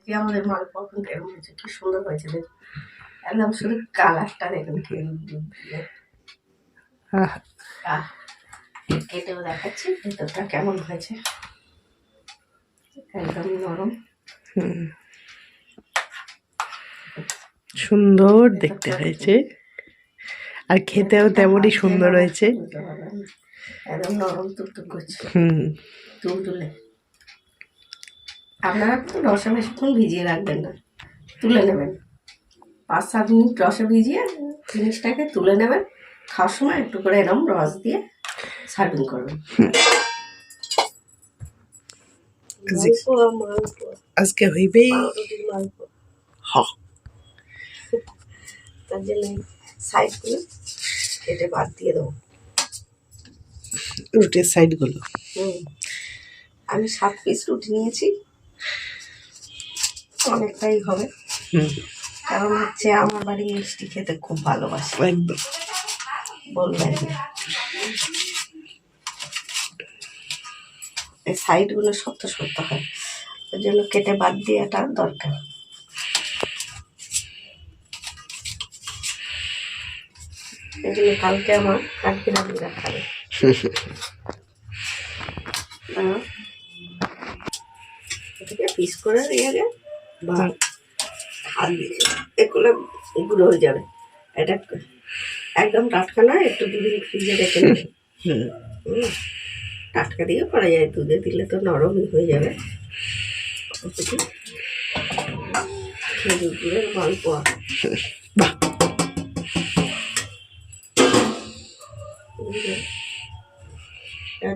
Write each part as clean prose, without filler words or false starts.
কি আমাদের মালপোয়া কিন্তু এরকম হয়েছে, কি সুন্দর হয়েছে দেখুন, একদম শুধু কালারটা দেখুন কেটেও দেখাচ্ছি ভেতরটা কেমন হয়েছে, একদম নরম। সুন্দর দেখতে হয়েছে আর খেতেও তেমনই সুন্দর হয়েছে। একদম নরম তুকতুক করছে, তুলতুলে। আপনারা তো রসে বেশিক্ষণ ভিজিয়ে রাখবেন না, তুলে নেবেন 5-7 মিনিট রসে ভিজিয়ে জিনিসটাকে তুলে নেবেন। খাওয়ার সময় একটু করে এরকম রস দিয়ে সার্ভিং করবেন। আজকে হইবেই তার জন্য সাইডগুলো কেটে বাদ দিয়ে দেবো, রুটির সাইডগুলো। আমি 7 পিস রুটি নিয়েছি, অনেকটাই হবে। কারণ হচ্ছে আমার বাড়ি মিষ্টি খেতে খুব ভালোবাসে, একদম বলবেন। এই সাইডগুলো শক্ত শক্ত হয়, ওই জন্য কেটে বাদ দেওয়াটা দরকার। এই জন্য কালকে আমার কাঠবিড়ালিরা খাবে। এটাকে পিস করে দিয়ে গে বা হাত দিয়ে এগুলো গুঁড়ো হয়ে যাবে। এটা একদম টাটকা না, একটু 2 দিন ফ্রিজে রেখে নেবে। টাটকা দিয়ে করা যায়, দুধে দিলে তো নরমই হয়ে যাবে। খেজুর গুড়ের মালপোয়া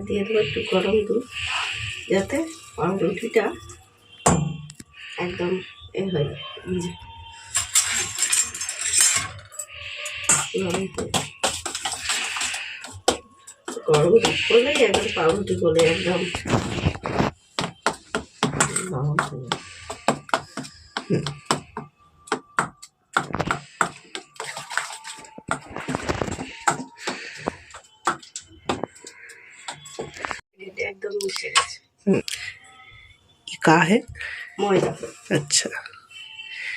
দিয়ে দেবো একটু গরম দুধ, যাতে পাউরুটিটা একদম এ হয়ে যায়, গরম দুধ করলেই একদম পাউরুটি গলে একদম নরম হয়ে যায়। एकदम मिशे गেছে। का है ময়দা। अच्छा,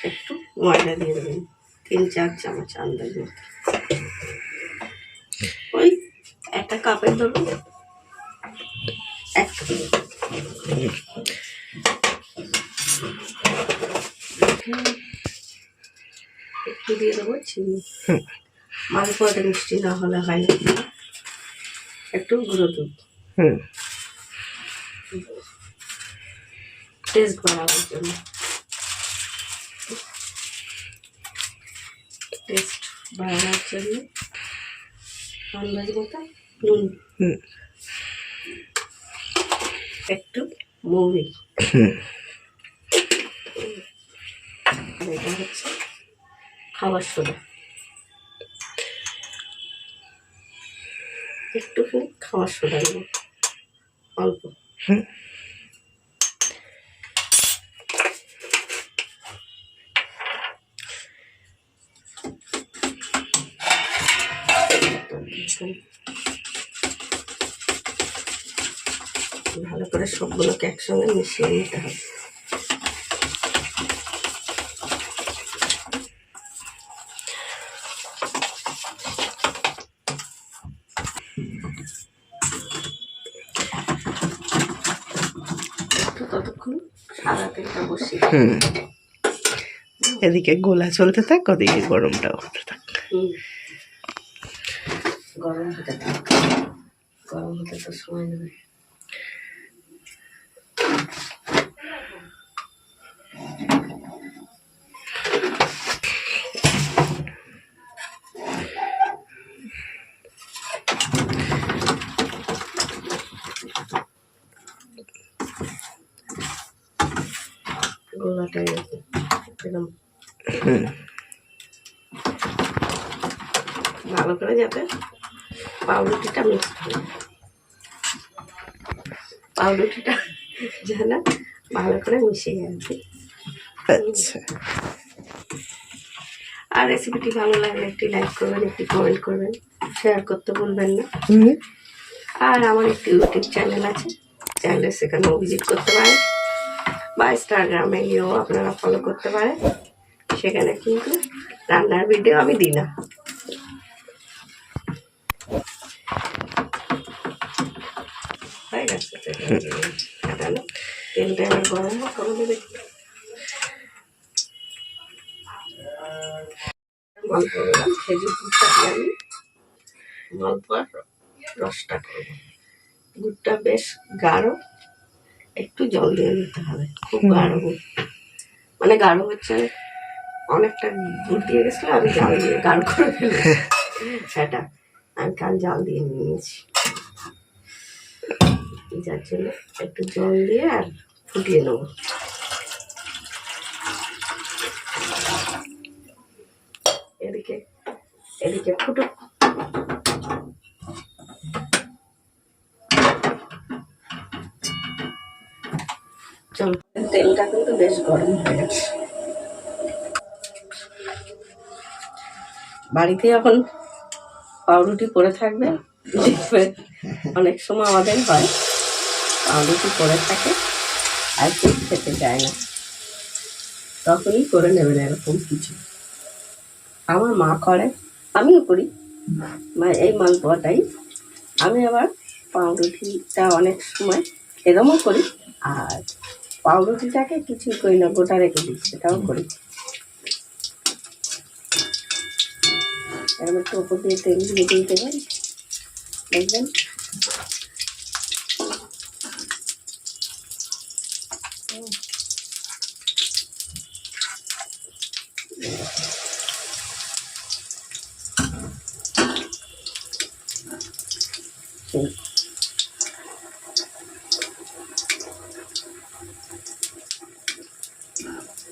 একটু ময়দা দিয়ে দেবেন 3-4 চামচ আন্দাজ মতো। ওই একটা কাপের ধরুন একটু দিয়ে দেবো চিনি। মালপোয়াটা মিষ্টি না হলে হয় না। একটু গুঁড়ো দুধ টেস্ট বাড়ানোর জন্য, টেস্ট বাড়ানোর জন্য আন্দাজ মতো নুন, একটু মৌরি, আর এটা হচ্ছে খাবার সোডা, একটুখানি খাবার সোডা দেবো অল্প। ভালো করে সবগুলোকে একসঙ্গে মিশিয়ে নিতে হবে। ততক্ষণ সাদা তেলটা বসিয়ে এদিকে গোলা চলতে থাক, ওদিকে গরমটা হতে থাক। গরম হতে থাক, গরম হতে তো সময় নেবে। গোলাটা এরকম ভালো করে যাতে পাউরুটিটা মিক্স হয়, পাউরুটিটা যেন ভালো করে মিশিয়ে যাবে। আচ্ছা, আর রেসিপিটি ভালো লাগলে একটি লাইক করবেন, একটি কমেন্ট করবেন, শেয়ার করতে ভুলবেন না। আর আমার একটি ইউটিউব চ্যানেল আছে, চাইলে সেখানেও ভিজিট করতে পারেন। বা ইনস্টাগ্রামে গিয়েও আপনারা ফলো করতে পারেন। সেখানে কিন্তু রান্নার ভিডিও আমি দিই না। হয়ে গেছে কাটানো, তেলটা এবার গরম হোক, আমাদের একটু মালপোয়া দিলাম। খেজুর গুড়টা দিয়ে আমি মালপোয়ার রসটা করবো। গুড়টা বেশ গাঢ়, একটু জল দিয়ে দিতে হবে, খুব গাঢ় গুড়, মানে গাঢ় হচ্ছে অনেকটা গুড় দিয়ে গেছিলো, আমি জাল দিয়ে গাঢ় করে ফেলি সেটা, আমি কাল জাল দিয়ে নিয়েছি, যার জন্য একটু জল দিয়ে আর ফুটিয়ে নেব। এদিকে এদিকে ফুটুক। চল, তেলটা কিন্তু বেশ গরম হয়ে গেছে। বাড়িতে যখন পাউরুটি পড়ে থাকবে, অনেক সময় আমাদের হয় পাউরুটি পড়ে থাকে আর কেউ খেতে চায় না, তখনই করে নেবেন এরকম কিছু। আমার মা করে, আমিও করি, এই মালপোয়াটাই। আমি আবার পাউরুটিটা অনেক সময় এরকমও করি, আর পাউরুটিটাকে কিছুই করি না, গোটা রেখে দিই, সেটাও করি। এরকম একটু ওপর দিয়ে তেল দিয়ে দিয়ে দেবেন, দেখবেন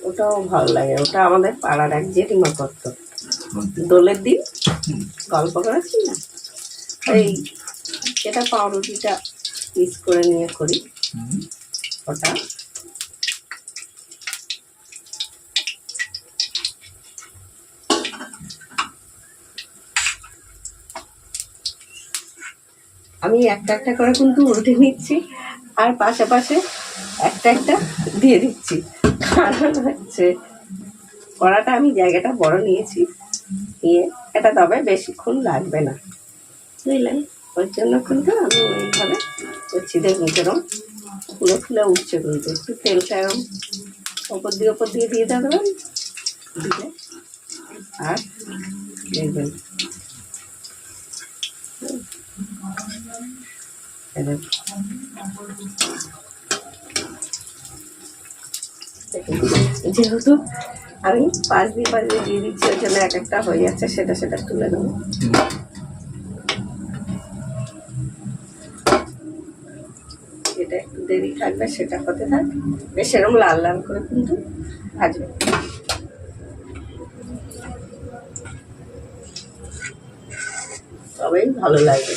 ওটাও ভালো লাগে। ওটা আমাদের পাড়ার এক জেঠিমা করতো, দোলের দিন গল্প করেছি না, এই যেটা পাউরুটিটা পিস করে নিয়ে করি ওটা। আমি একটা একটা করে কিন্তু উল্টে নিচ্ছি, আর পাশাপাশি একটা একটা দিয়ে দিচ্ছি, কারণ হচ্ছে কড়াটা আমি জায়গাটা বড় নিয়েছি, নিয়ে এটা তবে বেশিক্ষণ লাগবে না, বুঝলেন? ওর জন্য কিন্তু আমি ওইভাবে করছি। দেখুন কেরম ফুলে ফুলে উঠছে, কিন্তু একটু তেলটা এরকম ওপর দিয়ে দিয়ে দেবেন, দিলে আর দেখবেন যেহেতু আমি পাশ দিয়ে দিয়ে দিচ্ছি, ওই জন্য এক একটা হয়ে যাচ্ছে, সেটা সেটা তুলে দেবো। যেটা একটু দেরি থাকবে সেটা হতে থাক, বেশ এরকম লাল লাল করে কিন্তু ভাজবে। তবেই ভালো লাগবে।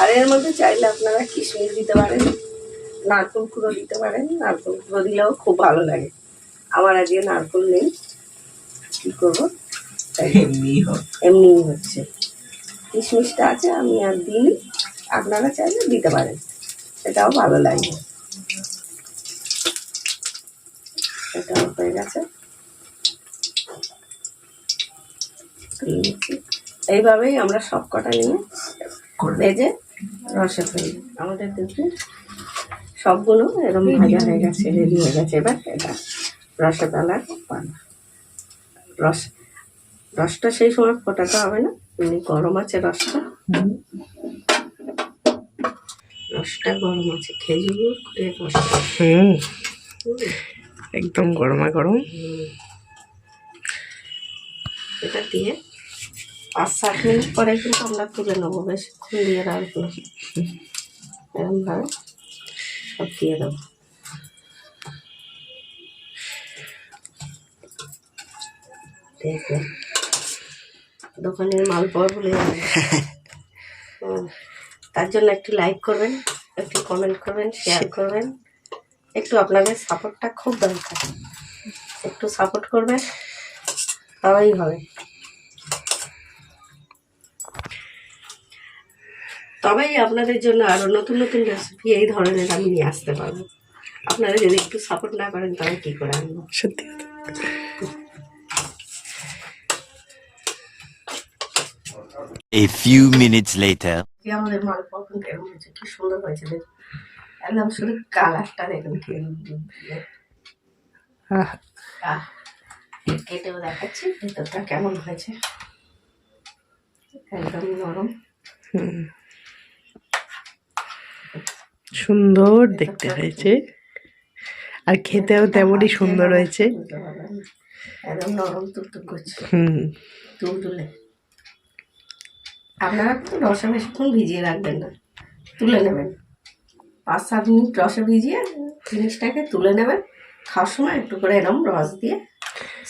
আর এর মধ্যে চাইলে আপনারা কিশমিশ দিতে পারেন, নারকেল কুড়ো দিতে পারেন, নারকেল কুড়ো দিলেও খুব ভালো লাগে। আমার আজকে নারকেল নেই, কি করবো, এমনি হচ্ছে। কিশমিশটা আছে, আমি আর দিইনি, আপনারা চাইলে দিতে পারেন, সেটাও ভালো লাগবে। এটাও হয়ে গেছে, এইভাবেই আমরা সব কটা নিয়ে ভেজে রসে ফেলি। আমাদের কিন্তু সবগুলো এরকম ভাজা হয়ে গেছে, রেডি হয়ে গেছে। এবার এটা রসে ফেলার পালা। রসটা সেই সময় ফোটাতে হবে না, এমনি গরম আছে রসটা, রসটা গরম আছে, খেজুর গুড় রসটা একদম গরমা গরম। এটা দিয়ে 5-7 মিনিট পরে কিন্তু আমরা তুলে নেবো, বেশিক্ষণ দিয়ে রাখবো, এরকমভাবে সব দিয়ে দেবো। দেখবেন দোকানের মালপোয়া বলে যাবে। তার জন্য একটু লাইক করবেন, একটু কমেন্ট করবেন, শেয়ার করবেন, একটু আপনাদের সাপোর্টটা খুব দরকার, একটু সাপোর্ট করবেন, তবেই হবে। তবেই আপনাদের জন্য আরও নতুন নতুন রেসিপি এই ধরনের আমি নিয়ে আসতে পারবো। আপনারা যদি একটু সাপোর্ট না করেন তাহলে কি করে আনবো। সত্যি A few minutes later. কি আমাদের মালপোয়া কিন্তু এরকম হয়েছে, কি সুন্দর হয়েছে দেখুন, একদম শুধু কালারটা দেখুন কি আহ, আহ, কেটেও দেখাচ্ছি ভেতরটা কেমন হয়েছে, একদম নরম। হুম। সুন্দর দেখতে হয়েছে আর খেতেও তেমনই সুন্দর হয়েছে। একদম নরম টুকটুক করছে হুম। তুলতুলে। আপনারা তো রসে বেশিক্ষণ ভিজিয়ে রাখবেন না, তুলে নেবেন 5-7 মিনিট রসে ভিজিয়ে জিনিসটাকে তুলে নেবেন, খাওয়ার সময় একটু করে এরকম রস দিয়ে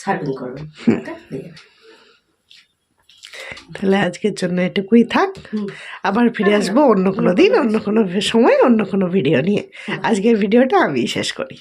সার্ভিং করবেন। এটা দিয়ে তাহলে আজকের জন্য এটুকুই থাক, হুম। আবার ফিরে আসবো অন্য কোনো দিন, অন্য কোনো সময়, অন্য কোনো ভিডিও নিয়ে। আজকের ভিডিওটা আমি শেষ করি।